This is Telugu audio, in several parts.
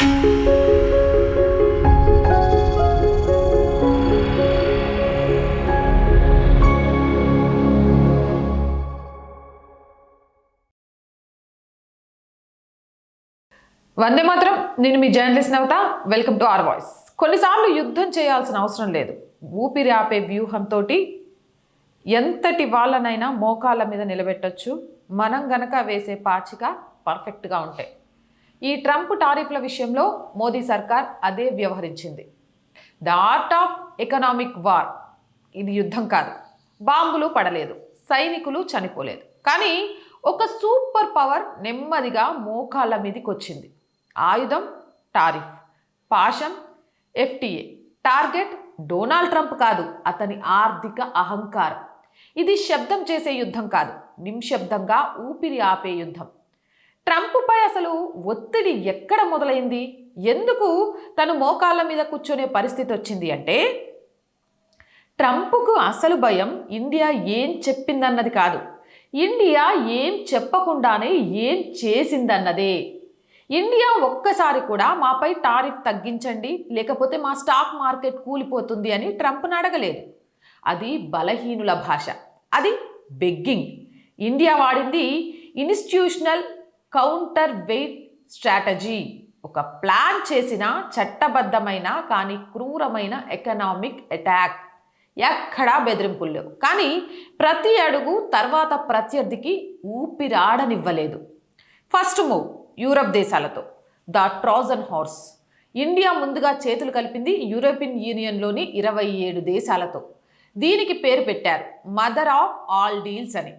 వందే మాత్రం. నేను మీ journalist Navata. Welcome to our voice. కొన్నిసార్లు యుద్ధం చేయాల్సిన అవసరం లేదు. ఊపిరి ఆపే వ్యూహంతో ఎంతటి వాళ్ళనైనా మోకాళ్ళ మీద నిలబెట్టొచ్చు, మనం గనక వేసే పాచిక పర్ఫెక్ట్గా ఉంటాయి. ఈ ట్రంప్ టారిఫ్ల విషయంలో మోదీ సర్కార్ అదే వ్యవహరించింది. The art of economic war. ఇది యుద్ధం కాదు, బాంబులు పడలేదు, సైనికులు చనిపోలేదు, కానీ ఒక సూపర్ పవర్ నెమ్మదిగా మోకాళ్ళ మీదకి వచ్చింది. ఆయుధం టారిఫ్, పాశం ఎఫ్టీఏ, టార్గెట్ డొనాల్డ్ ట్రంప్ కాదు, అతని ఆర్థిక అహంకారం. ఇది శబ్దం చేసే యుద్ధం కాదు, నిశ్శబ్దంగా ఊపిరి ఆపే యుద్ధం. ట్రంప్పై అసలు ఒత్తిడి ఎక్కడ మొదలైంది? ఎందుకు తను మోకాళ్ళ మీద కూర్చొనే పరిస్థితి వచ్చింది అంటే, ట్రంప్కు అసలు భయం ఇండియా ఏం చెప్పిందన్నది కాదు, ఇండియా ఏం చెప్పకుండానే ఏం చేసిందన్నదే. ఇండియా ఒక్కసారి కూడా మాపై టారిఫ్ తగ్గించండి లేకపోతే మా స్టాక్ మార్కెట్ కూలిపోతుంది అని ట్రంప్ను అడగలేదు. అది బలహీనుల భాష, అది బెగ్గింగ్. ఇండియా వాడింది ఇన్స్టిట్యూషనల్ కౌంటర్ వెయిట్ స్ట్రాటజీ. ఒక ప్లాన్ చేసిన చట్టబద్ధమైన కానీ క్రూరమైన ఎకనామిక్ అటాక్. ఎక్కడా బెదిరింపులు లేవు, కానీ ప్రతి అడుగు తర్వాత ప్రత్యర్థికి ఊపిరాడనివ్వలేదు. ఫస్ట్ మూవ్ యూరప్ దేశాలతో, ద ట్రోజన్ హార్స్. ఇండియా ముందుగా చేతులు కలిపింది యూరోపియన్ యూనియన్లోని 27 దేశాలతో. దీనికి పేరు పెట్టారు మదర్ ఆఫ్ ఆల్ డీల్స్ అని.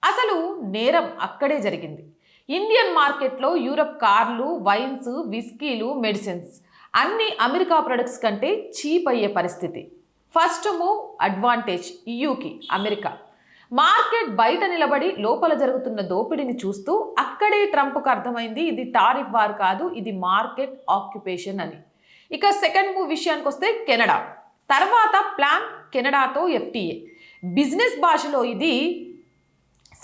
అసలు నేరం అక్కడే జరిగింది. ఇండియన్ మార్కెట్లో యూరప్ కార్లు, వైన్స్, విస్కీలు, మెడిసిన్స్ అన్నీ అమెరికా ప్రొడక్ట్స్ కంటే చీప్ అయ్యే పరిస్థితి. ఫస్ట్ మూవ్ అడ్వాంటేజ్ ఈయూకి అమెరికా. మార్కెట్ బయట నిలబడి లోపల జరుగుతున్న దోపిడీని చూస్తూ అక్కడే ట్రంప్కు అర్థమైంది ఇది టారిఫ్ వార్ కాదు, ఇది మార్కెట్ ఆక్యుపేషన్ అని. ఇక సెకండ్ మూవ్ విషయానికి వస్తే కెనడా. తర్వాత ప్లాన్ కెనడాతో ఎఫ్టీఏ. బిజినెస్ భాషలో ఇది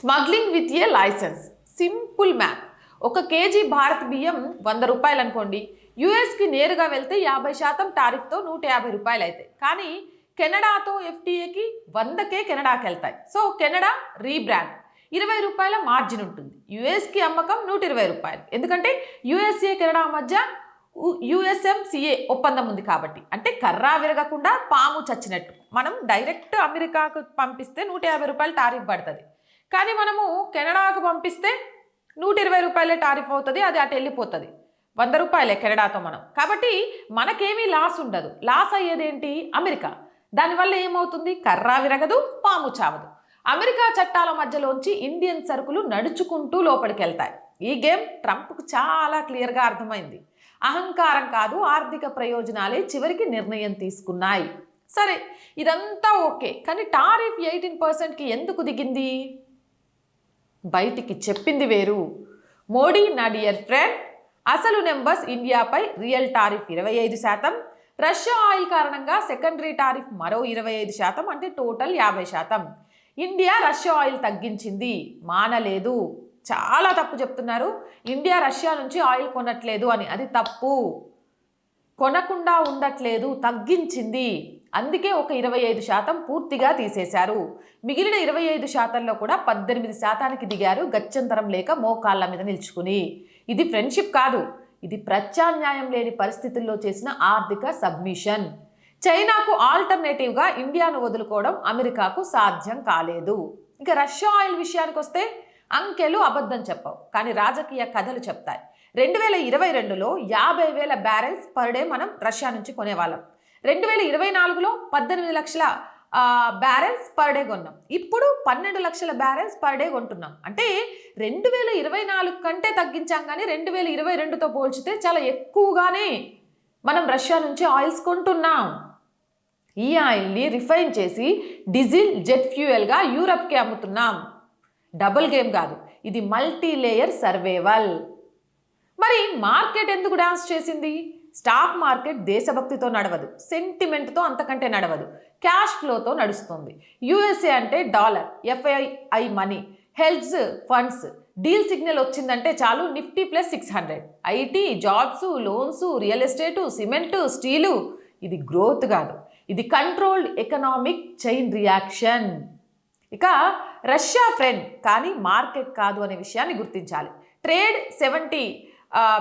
smuggling with a licence. Simple math. 1 kg Bharat బియ్యం 100 రూపాయలు అనుకోండి, యుఎస్కి నేరుగా వెళ్తే 50% టారిఫ్తో 150 రూపాయలు అవుతాయి. కానీ కెనడాతో ఎఫ్టీఏకి 100కే కెనడాకి వెళ్తాయి. సో కెనడా రీబ్రాండ్, 20 రూపాయల మార్జిన్ ఉంటుంది. యుఎస్కి అమ్మకం 120 రూపాయలు, ఎందుకంటే యుఎస్ఏ కెనడా మధ్య యుఎస్ఎంసిఏ ఒప్పందం ఉంది కాబట్టి. అంటే కర్రా విరగకుండా పాము చచ్చినట్టు. మనం డైరెక్ట్ అమెరికాకు పంపిస్తే 150 రూపాయలు టారిఫ్ పడుతుంది, కానీ మనము కెనడాకు పంపిస్తే 120 రూపాయలే టారిఫ్ అవుతుంది. అది అటు వెళ్ళిపోతుంది, 100 రూపాయలే కెనడాతో మనం. కాబట్టి మనకేమీ లాస్ ఉండదు. లాస్ అయ్యేదేంటి? అమెరికా. దానివల్ల ఏమవుతుంది? కర్రా విరగదు, పాము చావదు. అమెరికా చట్టాల మధ్యలోంచి ఇండియన్ సరుకులు నడుచుకుంటూ లోపలికి వెళ్తాయి. ఈ గేమ్ ట్రంప్కు చాలా క్లియర్గా అర్థమైంది. అహంకారం కాదు, ఆర్థిక ప్రయోజనాలే చివరికి నిర్ణయం తీసుకున్నాయి. సరే, ఇదంతా ఓకే, కానీ టారిఫ్ 18%కి ఎందుకు దిగింది? బయటికి చెప్పింది వేరు. మోడీ నా డియర్ ఫ్రెండ్, అసలు నెంబర్స్ ఇండియాపై రియల్ టారిఫ్ 25%, రష్యా ఆయిల్ కారణంగా సెకండరీ టారిఫ్ మరో 25%, అంటే టోటల్ 50%. ఇండియా రష్యా ఆయిల్ తగ్గించింది, మానలేదు. చాలా తప్పు చెప్తున్నారు. ఇండియా రష్యా నుంచి ఆయిల్ కొనట్లేదు అని. అది తప్పు. కొనకుండా ఉండట్లేదు, తగ్గించింది. అందుకే ఒక 25% పూర్తిగా తీసేశారు. మిగిలిన 25%లో కూడా 18%కి దిగారు, గత్యంతరం లేక మోకాళ్ళ మీద నిల్చుకుని. ఇది ఫ్రెండ్షిప్ కాదు, ఇది ప్రత్యామ్నాయం లేని పరిస్థితుల్లో చేసిన ఆర్థిక సబ్మిషన్. చైనాకు ఆల్టర్నేటివ్గా ఇండియాను వదులుకోవడం అమెరికాకు సాధ్యం కాలేదు. ఇక రష్యా ఆయిల్ విషయానికి వస్తే అంకెలు అబద్ధం చెప్పవు, కానీ రాజకీయ కథలు చెప్తాయి. 2022లో 50,000 బ్యారెల్స్ పర్ డే మనం రష్యా నుంచి కొనేవాళ్ళం. 2024లో 18 లక్షల బ్యారెల్స్ పర్ డే కొన్నాం. ఇప్పుడు 12 లక్షల బ్యారెల్స్ పర్ డే కొంటున్నాం. అంటే 2024 కంటే తగ్గించాం, కానీ 2022తో పోల్చితే చాలా ఎక్కువగానే మనం రష్యా నుంచి ఆయిల్స్ కొంటున్నాం. ఈ ఆయిల్ని రిఫైన్ చేసి డీజిల్, జెట్ ఫ్యూయల్గా యూరప్కి అమ్ముతున్నాం. డబుల్ గేమ్ కాదు, ఇది మల్టీ లేయర్ సర్వైవల్. మరి మార్కెట్ ఎందుకు డాన్స్ చేసింది? స్టాక్ మార్కెట్ దేశభక్తితో నడవదు, సెంటిమెంట్తో అంతకంటే నడవదు, క్యాష్ ఫ్లోతో నడుస్తుంది. యుఎస్ఏ అంటే dollar, FII money, health funds deal signal వచ్చిందంటే చాలు Nifty plus 600. IT, jobs, loans, real estate, cement, steel. ఇది గ్రోత్ కాదు, ఇది కంట్రోల్డ్ ఎకనామిక్ చైన్ రియాక్షన్. ఇక రష్యా ఫ్రెండ్ కానీ మార్కెట్ కాదు అనే విషయాన్ని గుర్తించాలి. ట్రేడ్ 70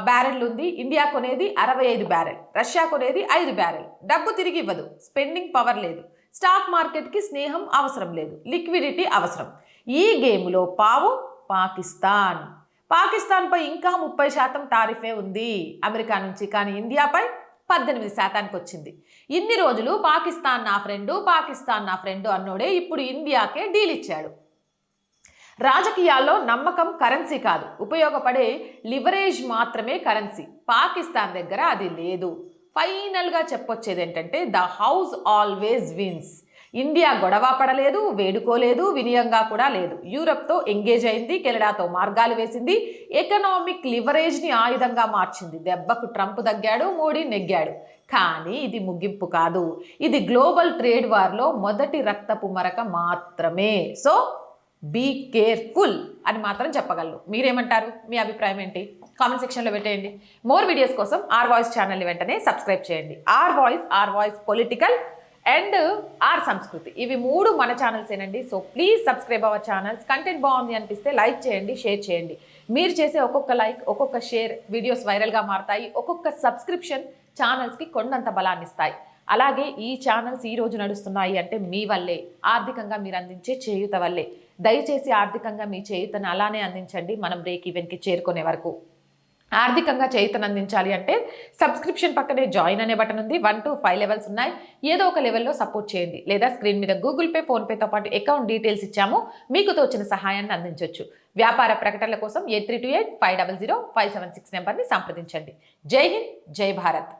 బ్యారెల్ ఉంది, ఇండియా కొనేది 65 బ్యారెల్, రష్యా కొనేది 5 బ్యారెల్. డబ్బు తిరిగి ఇవ్వదు, స్పెండింగ్ పవర్ లేదు, స్టాక్ మార్కెట్కి స్నేహం అవసరం లేదు, లిక్విడిటీ అవసరం. ఈ గేమ్లో పావు పాకిస్తాన్. పాకిస్తాన్పై ఇంకా 30% టారిఫే ఉంది అమెరికా నుంచి, కానీ ఇండియాపై 18% వచ్చింది. ఇన్ని రోజులు పాకిస్తాన్ నా ఫ్రెండు, పాకిస్తాన్ నా ఫ్రెండు అన్నోడే ఇప్పుడు ఇండియాకే డీల్ ఇచ్చాడు. రాజకీయాల్లో నమ్మకం కరెన్సీ కాదు, ఉపయోగపడే లివరేజ్ మాత్రమే కరెన్సీ. పాకిస్తాన్ దగ్గర అది లేదు. ఫైనల్గా చెప్పొచ్చేది ఏంటంటే the house always wins. India గొడవ పడలేదు, వేడుకోలేదు, వినయంగా కూడా లేదు. యూరప్తో ఎంగేజ్ అయింది, కెనడాతో మార్గాలు వేసింది, ఎకనామిక్ లివరేజ్ని ఆయుధంగా మార్చింది. దెబ్బకు ట్రంప్ తగ్గాడు, మోడీ నెగ్గాడు. కానీ ఇది ముగింపు కాదు, ఇది గ్లోబల్ ట్రేడ్ వార్లో మొదటి రక్తపు మరక మాత్రమే. సో బీ కేర్ఫుల్ అని మాత్రం చెప్పగలను. మీరేమంటారు? మీ అభిప్రాయం ఏంటి? కామెంట్ సెక్షన్లో పెట్టేయండి. మోర్ వీడియోస్ కోసం ఆర్ వాయిస్ ఛానల్ని వెంటనే సబ్స్క్రైబ్ చేయండి. R voice political and R Samskriti, ఇవి 3 మన ఛానల్సేనండి. So please subscribe our channels. Content బాగుంది అనిపిస్తే లైక్ చేయండి, షేర్ చేయండి. మీరు చేసే ఒక్కొక్క లైక్, ఒక్కొక్క షేర్ వీడియోస్ వైరల్గా మారుతాయి. ఒక్కొక్క సబ్స్క్రిప్షన్ ఛానల్స్కి కొండంత బలాన్ని ఇస్తాయి. అలాగే ఈ ఛానల్స్ ఈ రోజు నడుస్తున్నాయి అంటే మీ వల్లే, ఆర్థికంగా మీరు అందించే చేయూత వల్లే. దయచేసి ఆర్థికంగా మీ చేయూతను అలానే అందించండి, మనం బ్రేక్ ఈవెన్కి చేరుకునే వరకు. ఆర్థికంగా చేయూతను అందించాలి అంటే సబ్స్క్రిప్షన్ పక్కనే జాయిన్ అనే బటన్ ఉంది. 1 to 5 లెవెల్స్ ఉన్నాయి. ఏదో ఒక లెవెల్లో సపోర్ట్ చేయండి, లేదా స్క్రీన్ మీద గూగుల్ పే, ఫోన్పేతో పాటు అకౌంట్ డీటెయిల్స్ ఇచ్చాము, మీకు తోచిన సహాయాన్ని అందించవచ్చు. వ్యాపార ప్రకటనల కోసం 8328 500 576 నెంబర్ని సంప్రదించండి. జై హింద్, జై భారత్.